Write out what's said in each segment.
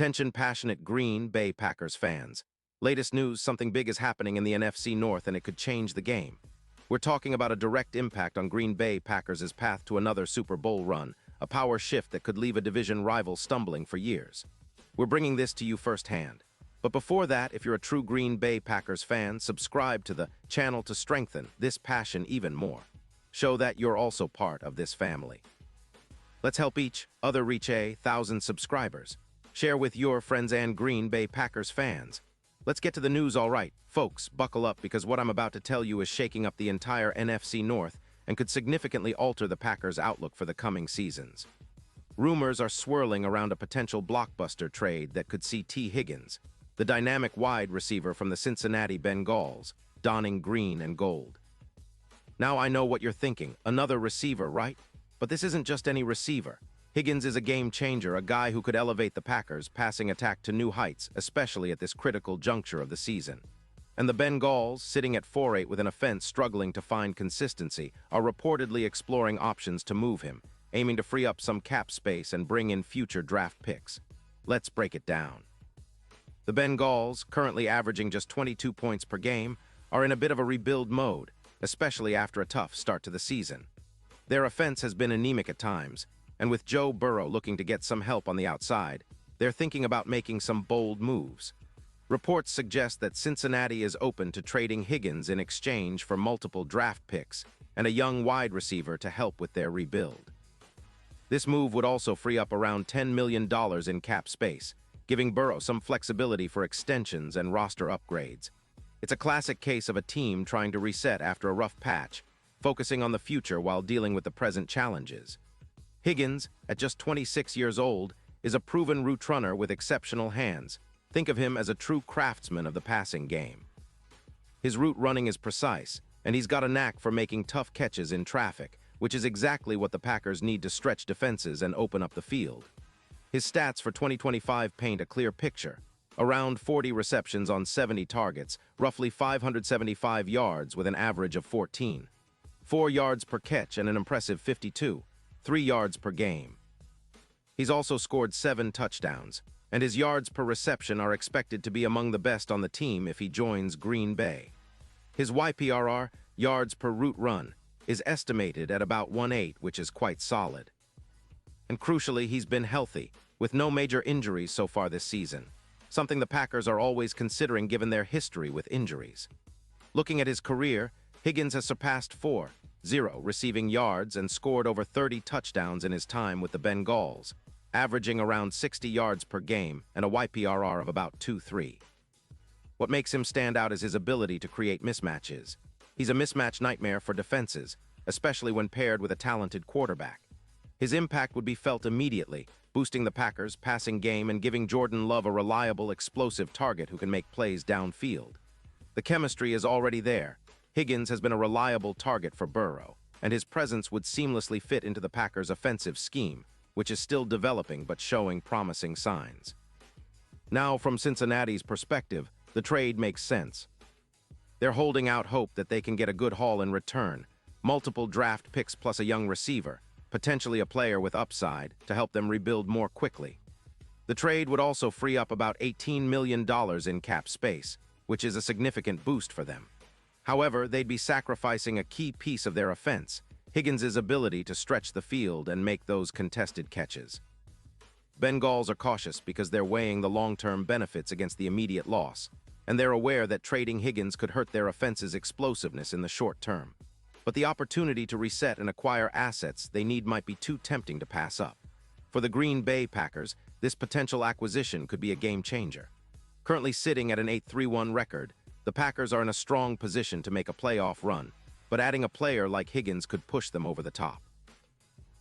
Attention passionate Green Bay Packers fans. Latest news, something big is happening in the NFC North and it could change the game. We're talking about a direct impact on Green Bay Packers' path to another Super Bowl run, a power shift that could leave a division rival stumbling for years. We're bringing this to you firsthand. But before that, if you're a true Green Bay Packers fan, subscribe to the channel to strengthen this passion even more. Show that you're also part of this family. Let's help each other reach 1,000 subscribers. Share with your friends and Green Bay Packers fans. Let's get to the news, all right. Folks, buckle up because what I'm about to tell you is shaking up the entire NFC North and could significantly alter the Packers' outlook for the coming seasons. Rumors are swirling around a potential blockbuster trade that could see T. Higgins, the dynamic wide receiver from the Cincinnati Bengals, donning green and gold. Now I know what you're thinking, another receiver, right? But this isn't just any receiver. Higgins is a game changer, a guy who could elevate the Packers' passing attack to new heights, especially at this critical juncture of the season. And the Bengals, sitting at 4-8 with an offense struggling to find consistency, are reportedly exploring options to move him, aiming to free up some cap space and bring in future draft picks. Let's break it down. The Bengals, currently averaging just 22 points per game, are in a bit of a rebuild mode, especially after a tough start to the season. Their offense has been anemic at times, and with Joe Burrow looking to get some help on the outside, they're thinking about making some bold moves. Reports suggest that Cincinnati is open to trading Higgins in exchange for multiple draft picks and a young wide receiver to help with their rebuild. This move would also free up around $10 million in cap space, giving Burrow some flexibility for extensions and roster upgrades. It's a classic case of a team trying to reset after a rough patch, focusing on the future while dealing with the present challenges. Higgins, at just 26 years old, is a proven route runner with exceptional hands. Think of him as a true craftsman of the passing game. His route running is precise, and he's got a knack for making tough catches in traffic, which is exactly what the Packers need to stretch defenses and open up the field. His stats for 2025 paint a clear picture. Around 40 receptions on 70 targets, roughly 575 yards with an average of 14. 4 yards per catch and an impressive 52. 3 yards per game. He's also scored 7 touchdowns, and his yards per reception are expected to be among the best on the team if he joins Green Bay. His YPRR, yards per route run, is estimated at about 1.8, which is quite solid. And crucially, he's been healthy, with no major injuries so far this season, something the Packers are always considering given their history with injuries. Looking at his career, Higgins has surpassed 4.0 receiving yards and scored over 30 touchdowns in his time with the Bengals, averaging around 60 yards per game and a YPRR of about 2.3. What makes him stand out is his ability to create mismatches. He's a mismatch nightmare for defenses, especially when paired with a talented quarterback. His impact would be felt immediately, boosting the Packers' passing game and giving Jordan Love a reliable, explosive target who can make plays downfield. The chemistry is already there. Higgins has been a reliable target for Burrow, and his presence would seamlessly fit into the Packers' offensive scheme, which is still developing but showing promising signs. Now, from Cincinnati's perspective, the trade makes sense. They're holding out hope that they can get a good haul in return, multiple draft picks plus a young receiver, potentially a player with upside, to help them rebuild more quickly. The trade would also free up about $18 million in cap space, which is a significant boost for them. However, they'd be sacrificing a key piece of their offense, Higgins' ability to stretch the field and make those contested catches. Bengals are cautious because they're weighing the long-term benefits against the immediate loss, and they're aware that trading Higgins could hurt their offense's explosiveness in the short term. But the opportunity to reset and acquire assets they need might be too tempting to pass up. For the Green Bay Packers, this potential acquisition could be a game-changer. Currently sitting at an 8-3-1 record, the Packers are in a strong position to make a playoff run, but adding a player like Higgins could push them over the top.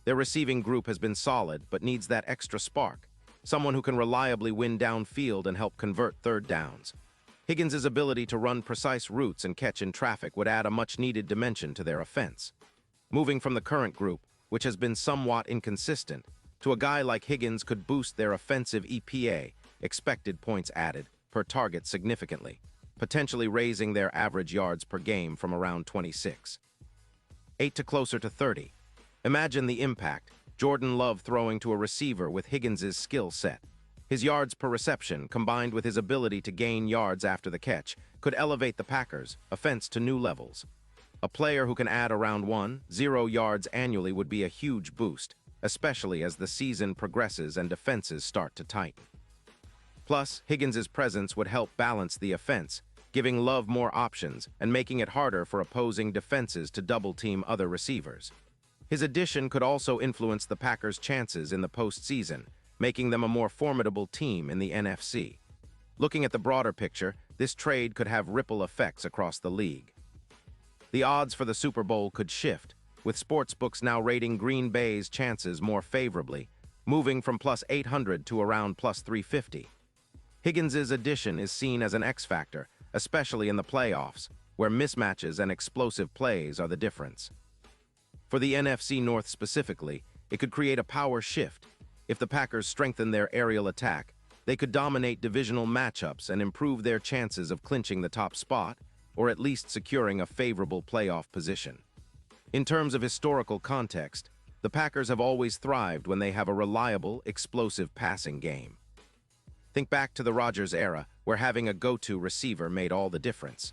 Their receiving group has been solid, but needs that extra spark, someone who can reliably win downfield and help convert third downs. Higgins' ability to run precise routes and catch in traffic would add a much-needed dimension to their offense. Moving from the current group, which has been somewhat inconsistent, to a guy like Higgins could boost their offensive EPA, expected points added, per target significantly, potentially raising their average yards per game from around 26. 8 to closer to 30. Imagine the impact, Jordan Love throwing to a receiver with Higgins' skill set. His yards per reception, combined with his ability to gain yards after the catch, could elevate the Packers' offense to new levels. A player who can add around 1-0 yards annually would be a huge boost, especially as the season progresses and defenses start to tighten. Plus, Higgins' presence would help balance the offense, giving Love more options and making it harder for opposing defenses to double-team other receivers. His addition could also influence the Packers' chances in the postseason, making them a more formidable team in the NFC. Looking at the broader picture, this trade could have ripple effects across the league. The odds for the Super Bowl could shift, with sportsbooks now rating Green Bay's chances more favorably, moving from plus 800 to around plus 350. Higgins' addition is seen as an X-factor, especially in the playoffs, where mismatches and explosive plays are the difference. For the NFC North specifically, it could create a power shift. If the Packers strengthen their aerial attack, they could dominate divisional matchups and improve their chances of clinching the top spot, or at least securing a favorable playoff position. In terms of historical context, the Packers have always thrived when they have a reliable, explosive passing game. Think back to the Rodgers era, where having a go-to receiver made all the difference.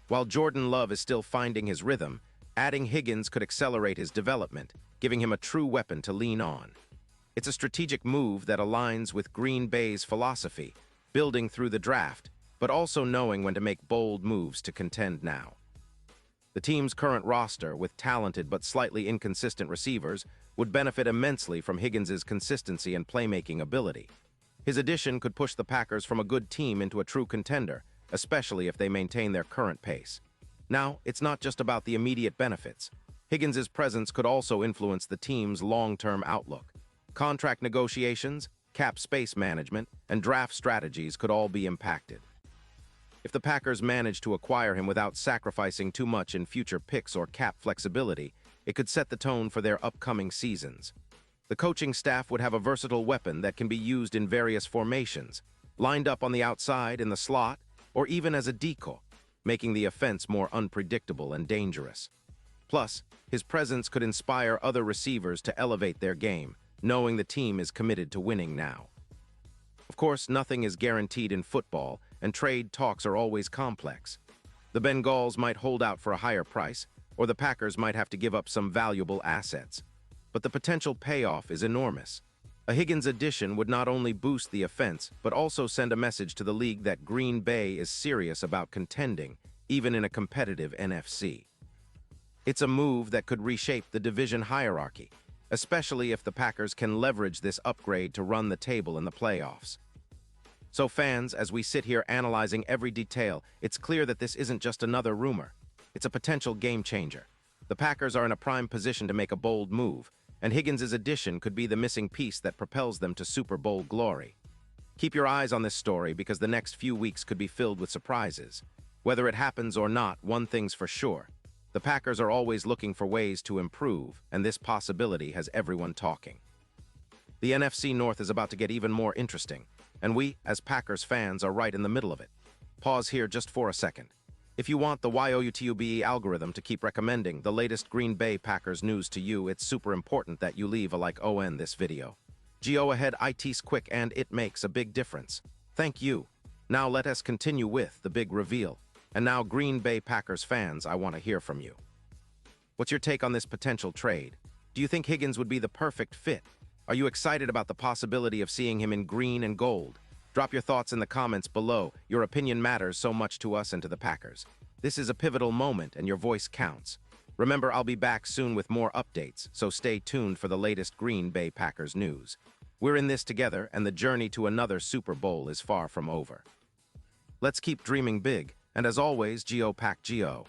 While Jordan Love is still finding his rhythm, adding Higgins could accelerate his development, giving him a true weapon to lean on. It's a strategic move that aligns with Green Bay's philosophy, building through the draft, but also knowing when to make bold moves to contend now. The team's current roster, with talented but slightly inconsistent receivers, would benefit immensely from Higgins' consistency and playmaking ability. His addition could push the Packers from a good team into a true contender, especially if they maintain their current pace. Now, it's not just about the immediate benefits. Higgins' presence could also influence the team's long-term outlook. Contract negotiations, cap space management, and draft strategies could all be impacted. If the Packers manage to acquire him without sacrificing too much in future picks or cap flexibility, it could set the tone for their upcoming seasons. The coaching staff would have a versatile weapon that can be used in various formations, lined up on the outside, in the slot, or even as a decoy, making the offense more unpredictable and dangerous. Plus, his presence could inspire other receivers to elevate their game, knowing the team is committed to winning now. Of course, nothing is guaranteed in football, and trade talks are always complex. The Bengals might hold out for a higher price, or the Packers might have to give up some valuable assets. But the potential payoff is enormous. A Higgins addition would not only boost the offense, but also send a message to the league that Green Bay is serious about contending, even in a competitive NFC. It's a move that could reshape the division hierarchy, especially if the Packers can leverage this upgrade to run the table in the playoffs. So fans, as we sit here analyzing every detail, it's clear that this isn't just another rumor. It's a potential game changer. The Packers are in a prime position to make a bold move, and Higgins' addition could be the missing piece that propels them to Super Bowl glory. Keep your eyes on this story because the next few weeks could be filled with surprises. Whether it happens or not, one thing's for sure. The Packers are always looking for ways to improve, and this possibility has everyone talking. The NFC North is about to get even more interesting, and we, as Packers fans, are right in the middle of it. Pause here just for a second. If you want the YOUTUBE algorithm to keep recommending the latest Green Bay Packers news to you, it's super important that you leave a like on this video. Go ahead, it's quick and it makes a big difference. Thank you. Now let us continue with the big reveal. And now, Green Bay Packers fans, I want to hear from you. What's your take on this potential trade? Do you think Higgins would be the perfect fit? Are you excited about the possibility of seeing him in green and gold? Drop your thoughts in the comments below. Your opinion matters so much to us and to the Packers. This is a pivotal moment and your voice counts. Remember, I'll be back soon with more updates, so stay tuned for the latest Green Bay Packers news. We're in this together, and the journey to another Super Bowl is far from over. Let's keep dreaming big, and as always, Pack Go.